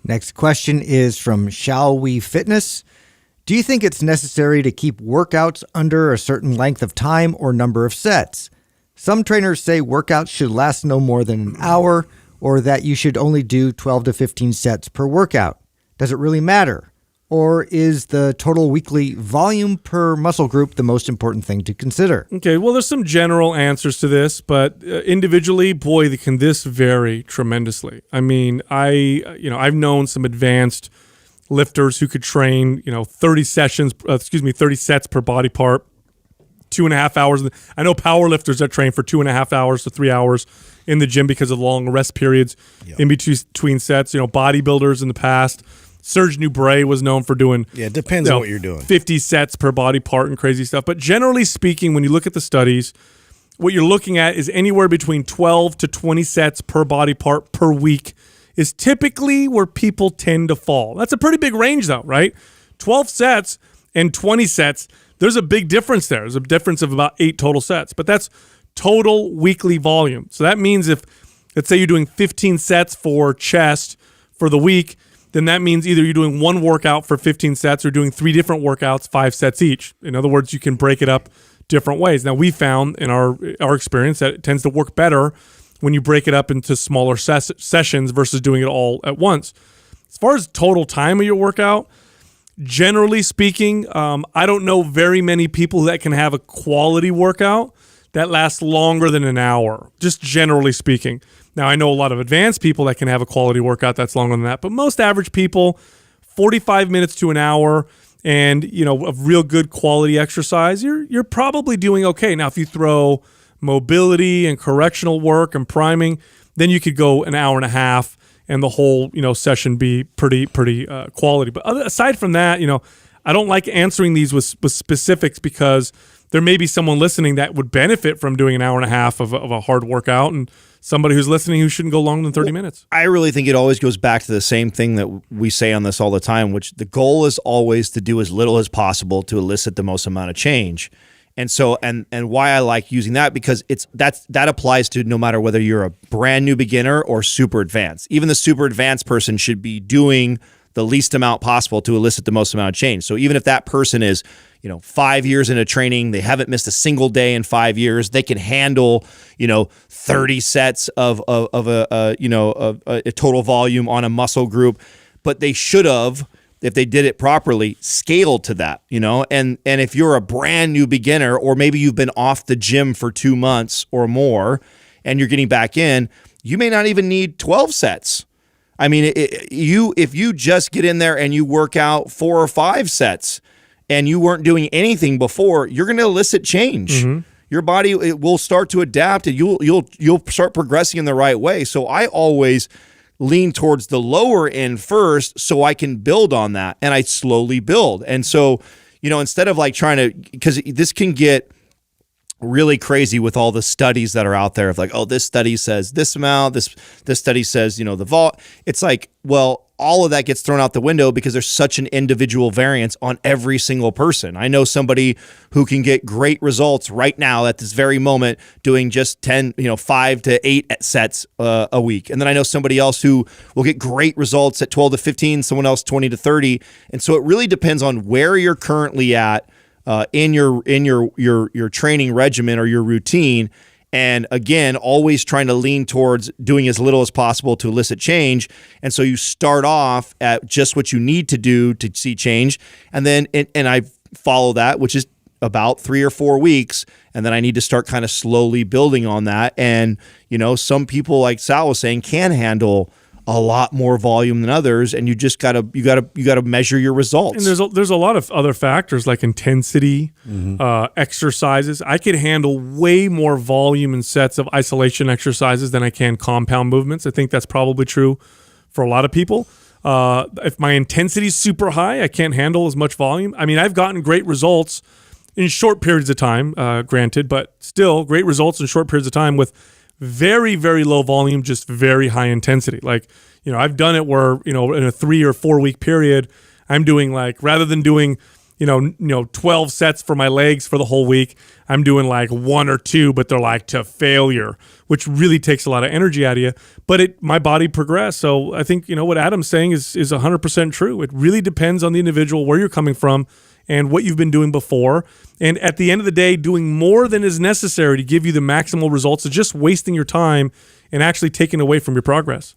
Next question is from Shall We Fitness. Do you think it's necessary to keep workouts under a certain length of time or number of sets? Some trainers say workouts should last no more than an hour, or that you should only do 12 to 15 sets per workout. Does it really matter? Or is the total weekly volume per muscle group the most important thing to consider? Okay, well, there's some general answers to this, but individually, boy, can this vary tremendously. I mean, I've known some advanced lifters who could train, 30 sets per body part, 2.5 hours. I know power lifters that train for 2.5 hours to 3 hours in the gym because of long rest periods in between sets. Bodybuilders in the past. Serge Nubret was known for doing it depends on what you're doing. 50 sets per body part and crazy stuff. But generally speaking, when you look at the studies, what you're looking at is anywhere between 12 to 20 sets per body part per week is typically where people tend to fall. That's a pretty big range though, right? 12 sets and 20 sets, there's a big difference there. There's a difference of about 8 total sets, but that's total weekly volume. So that means if, let's say you're doing 15 sets for chest for the week, then that means either you're doing one workout for 15 sets or doing 3 different workouts, 5 sets each. In other words, you can break it up different ways. Now, we found in our experience that it tends to work better when you break it up into smaller sessions versus doing it all at once. As far as total time of your workout, generally speaking, I don't know very many people that can have a quality workout that lasts longer than an hour, just generally speaking. Now, I know a lot of advanced people that can have a quality workout that's longer than that, but most average people, 45 minutes to an hour and, a real good quality exercise, you're probably doing okay. Now, if you throw mobility and correctional work and priming, then you could go an hour and a half and the whole, session be pretty quality. But aside from that, I don't like answering these with specifics because there may be someone listening that would benefit from doing an hour and a half of a hard workout and somebody who's listening who shouldn't go longer than 30 minutes. I really think it always goes back to the same thing that we say on this all the time, which the goal is always to do as little as possible to elicit the most amount of change. And so, and why I like using that, because that applies to no matter whether you're a brand new beginner or super advanced. Even the super advanced person should be doing the least amount possible to elicit the most amount of change. So even if that person is 5 years into training, they haven't missed a single day in 5 years, they can handle 30 sets of a total volume on a muscle group, but they should have, if they did it properly, scaled to that, and if you're a brand new beginner, or maybe you've been off the gym for 2 months or more and you're getting back in, you may not even need 12 sets. I mean, if you just get in there and you work out 4 or 5 sets and you weren't doing anything before, you're going to elicit change. Mm-hmm. Your body, it will start to adapt, and you'll start progressing in the right way. So I always lean towards the lower end first so I can build on that, and I slowly build. And so, instead of like trying to, because this can get really crazy with all the studies that are out there of like, oh, this study says this amount, this study says, the vault. It's like, well, all of that gets thrown out the window because there's such an individual variance on every single person. I know somebody who can get great results right now at this very moment doing just 5 to 8 sets a week. And then I know somebody else who will get great results at 12 to 15, someone else 20 to 30. And so it really depends on where you're currently at in your training regimen or your routine. And again, always trying to lean towards doing as little as possible to elicit change. And so you start off at just what you need to do to see change. And then, and I follow that, which is about 3 or 4 weeks. And then I need to start kind of slowly building on that. And, some people, like Sal was saying, can handle a lot more volume than others, and you just gotta measure your results. And there's a lot of other factors like intensity, exercises. I could handle way more volume and sets of isolation exercises than I can compound movements. I think that's probably true for a lot of people. If my intensity is super high, I can't handle as much volume. I mean, I've gotten great results in short periods of time, granted, but still great results in short periods of time with very, very low volume, just very high intensity. Like, I've done it where, in a 3 or 4 week period, I'm doing like, rather than doing, 12 sets for my legs for the whole week. I'm doing like 1 or 2, but they're like to failure, which really takes a lot of energy out of you. But my body progressed. So I think, what Adam's saying is 100% true. It really depends on the individual, where you're coming from, and what you've been doing before. And at the end of the day, doing more than is necessary to give you the maximal results is just wasting your time and actually taking away from your progress.